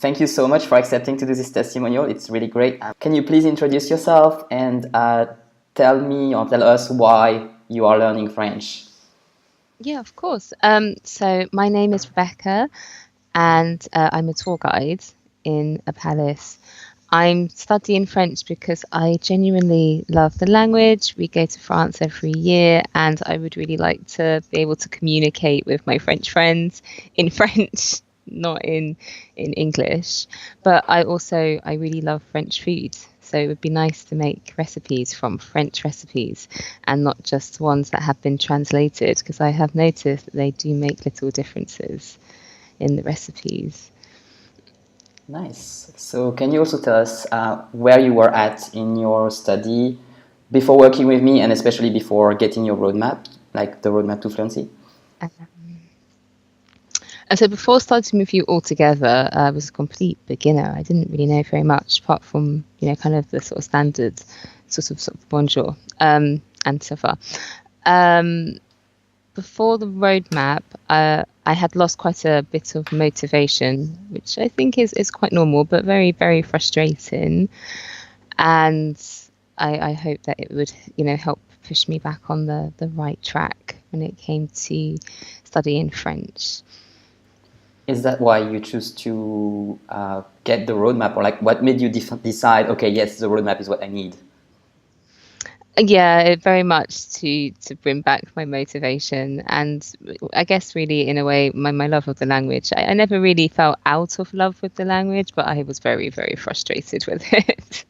thank you so much for accepting to do this testimonial. It's really great. Can you please introduce yourself and tell me or tell us why you are learning French? Yeah, of course. So my name is Rebecca, and I'm a tour guide in a palace. I'm studying French because I genuinely love the language. We go to France every year, and I would really like to be able to communicate with my French friends in French, not in English. But I really love French food. So it would be nice to make recipes from French recipes and not just ones that have been translated, because I have noticed that they do make little differences in the recipes. Nice. So, can you also tell us where you were at in your study before working with me, and especially before getting your roadmap, like the roadmap to fluency? And so before starting with you altogether, I was a complete beginner. I didn't really know very much apart from, kind of the sort of standard sort of bonjour and so far. Before the roadmap, I had lost quite a bit of motivation, which I think is quite normal, but very, very frustrating. And I hope that it would, help push me back on the right track when it came to studying French. Is that why you choose to get the roadmap, or like what made you decide? Okay, yes, the roadmap is what I need. Yeah, very much to bring back my motivation, and I guess really in a way my love of the language. I never really felt out of love with the language, but I was very, very frustrated with it.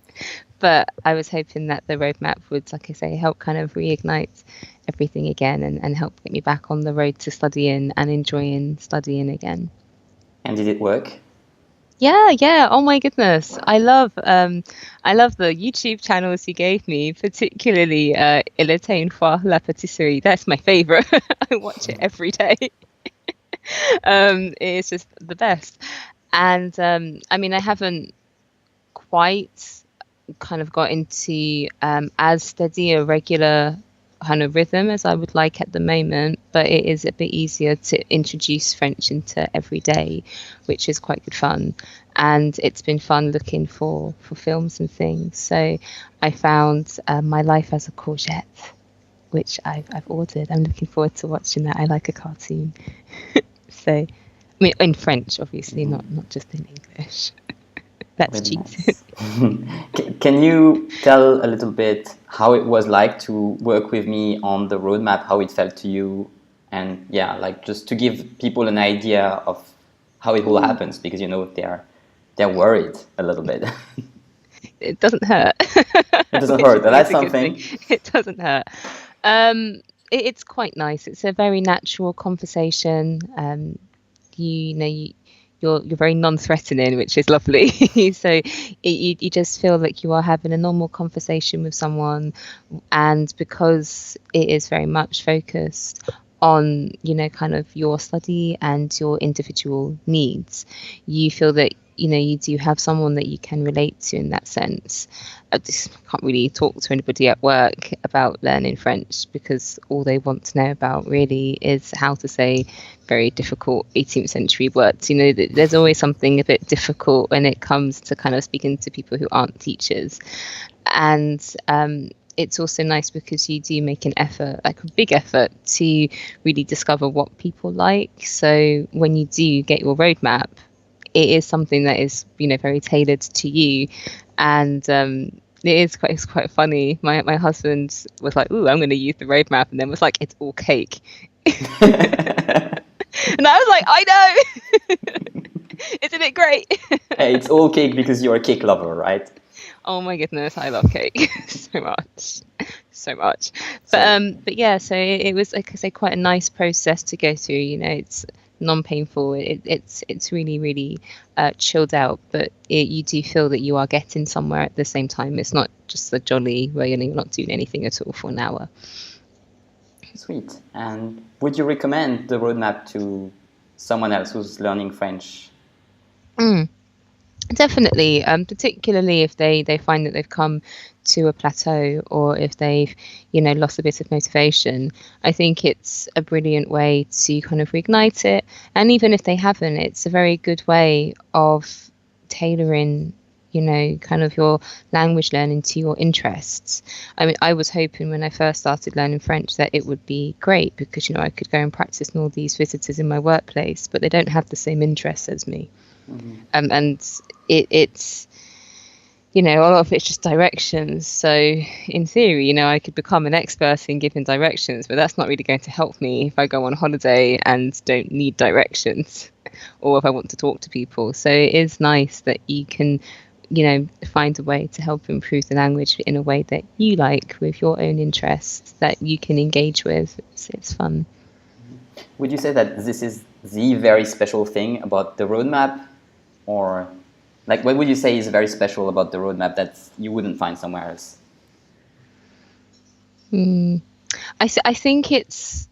But I was hoping that the roadmap would, like I say, help kind of reignite everything again and help get me back on the road to studying and enjoying studying again. And did it work? Yeah. Oh my goodness. I love the YouTube channels you gave me, particularly Il était une fois la pâtisserie. That's my favorite. I watch it every day. It's just the best. And I mean, I haven't quite kind of got into as steady a regular kind of rhythm as I would like at the moment, but it is a bit easier to introduce French into every day, which is quite good fun. And it's been fun looking for films and things. So I found My Life as a Courgette, which I've ordered. I'm looking forward to watching that. I like a cartoon. So, I mean, in French, obviously, not just in English. That's Very cheap. nice. Can you tell a little bit how it was like to work with me on the roadmap, how it felt to you, and yeah, like just to give people an idea of how it all happens, because they're worried a little bit. It doesn't hurt. It doesn't Which hurt. I think That's is a good thing. something. It doesn't hurt. It's quite nice. It's a very natural conversation. You're very non-threatening, which is lovely. So you just feel like you are having a normal conversation with someone, and because it is very much focused on kind of your study and your individual needs, you feel that you do have someone that you can relate to in that sense. I just can't really talk to anybody at work about learning French, because all they want to know about really is how to say very difficult 18th century words. There's always something a bit difficult when it comes to kind of speaking to people who aren't teachers. And it's also nice because you do make an effort, like a big effort, to really discover what people like. So when you do get your roadmap, it is something that is, very tailored to you. And it's quite funny. My husband was like, "Ooh, I'm going to use the roadmap," and then was like, "It's all cake." And I was like, "I know, isn't it great?" Hey, it's all cake because you're a cake lover, right? Oh my goodness, I love cake so much. But yeah, so it was, like I say, quite a nice process to go through. It's non-painful. It's really, really chilled out, but you do feel that you are getting somewhere at the same time. It's not just a jolly where you're not doing anything at all for an hour. Sweet. And would you recommend the roadmap to someone else who's learning French? Definitely, particularly if they find that they've come to a plateau, or if they've lost a bit of motivation. I think it's a brilliant way to kind of reignite it. And even if they haven't, it's a very good way of tailoring, kind of your language learning to your interests. I mean, I was hoping when I first started learning French that it would be great because, I could go and practice in all these visitors in my workplace, but they don't have the same interests as me. And it's, a lot of it's just directions. So in theory, I could become an expert in giving directions, but that's not really going to help me if I go on holiday and don't need directions or if I want to talk to people. So it is nice that you can, find a way to help improve the language in a way that you like with your own interests that you can engage with. It's fun. Would you say that this is the very special thing about the roadmap? Or like, what would you say is very special about the roadmap that you wouldn't find somewhere else? I think it's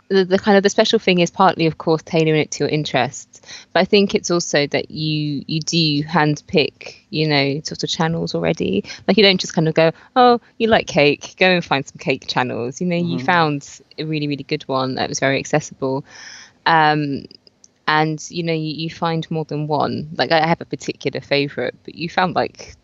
the kind of the special thing is partly, of course, tailoring it to your interests. But I think it's also that you do handpick, sort of channels already. Like you don't just kind of go, oh, you like cake, go and find some cake channels. You found a really, really good one that was very accessible. And you find more than one. Like I have a particular favorite, but you found like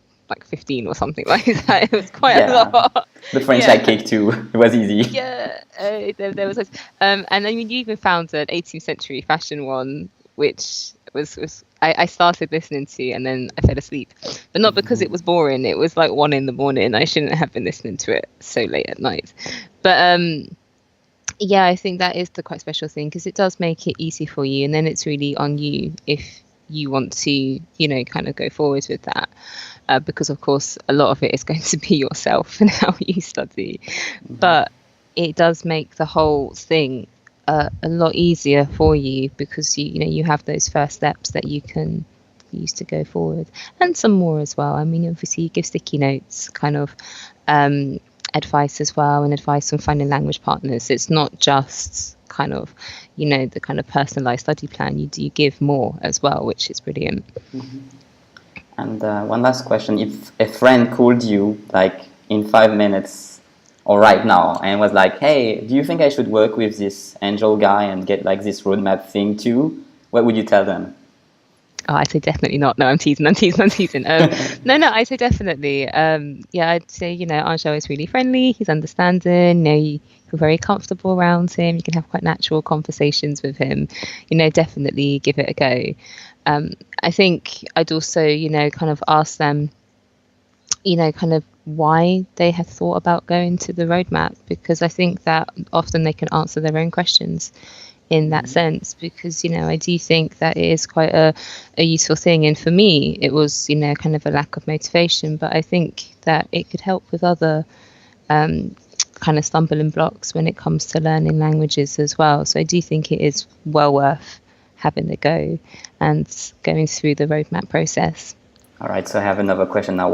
15 or something like that. It was quite a lot. The French like cake too. It was easy. Yeah, there was and I mean, you even found an 18th century fashion one, which was I started listening to and then I fell asleep, but not because it was boring. It was like 1 a.m. I shouldn't have been listening to it so late at night. But yeah, I think that is the quite special thing because it does make it easy for you, and then it's really on you if you want to, kind of go forward with that. Because of course a lot of it is going to be yourself and how you study, but it does make the whole thing a lot easier for you because you have those first steps that you can use to go forward, and some more as well. I mean, obviously you give sticky notes, kind of advice as well, and advice on finding language partners. It's not just kind of the kind of personalized study plan. You do give more as well, which is brilliant. And one last question: if a friend called you like in 5 minutes or right now and was like, "Hey, do you think I should work with this Angel guy and get like this roadmap thing too?" What would you tell them? Oh, I'd say definitely not. No, I'm teasing. No, I say definitely. Yeah, I'd say, Angel is really friendly. He's understanding. You feel very comfortable around him. You can have quite natural conversations with him. Definitely give it a go. I think I'd also, kind of ask them, kind of why they have thought about going to the roadmap, because I think that often they can answer their own questions in that sense, because I do think that it is quite a useful thing, and for me it was kind of a lack of motivation, but I think that it could help with other kind of stumbling blocks when it comes to learning languages as well. So I do think it is well worth having a go and going through the roadmap process. All right, so I have another question now.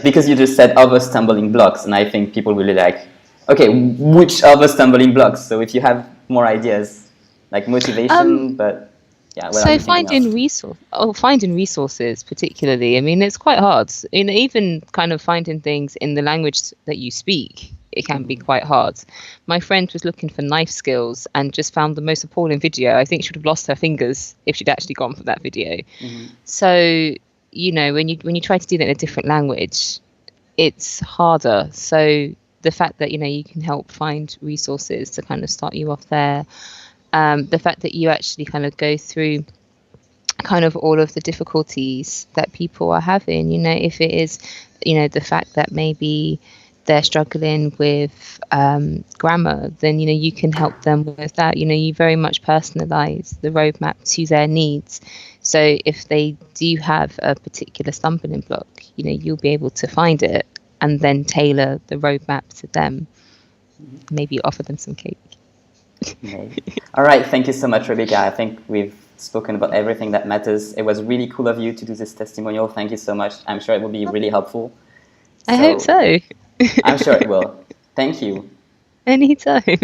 Because you just said other stumbling blocks, and I think people really like, okay, which other stumbling blocks? So if you have more ideas, like motivation, but yeah. So finding resources, particularly. I mean, it's quite hard. Even kind of finding things in the language that you speak, it can be quite hard. My friend was looking for knife skills and just found the most appalling video. I think she would have lost her fingers if she'd actually gone for that video. So when you try to do that in a different language, it's harder. So the fact that you can help find resources to kind of start you off there, the fact that you actually kind of go through kind of all of the difficulties that people are having, if it is the fact that maybe they're struggling with grammar, then you can help them with that. You very much personalize the roadmap to their needs. So if they do have a particular stumbling block, you'll be able to find it and then tailor the roadmap to them. Maybe offer them some cake. All right, thank you so much, Rebecca. I think we've spoken about everything that matters. It was really cool of you to do this testimonial. Thank you so much. I'm sure it will be really helpful. I hope so. I'm sure it will. Thank you. Anytime.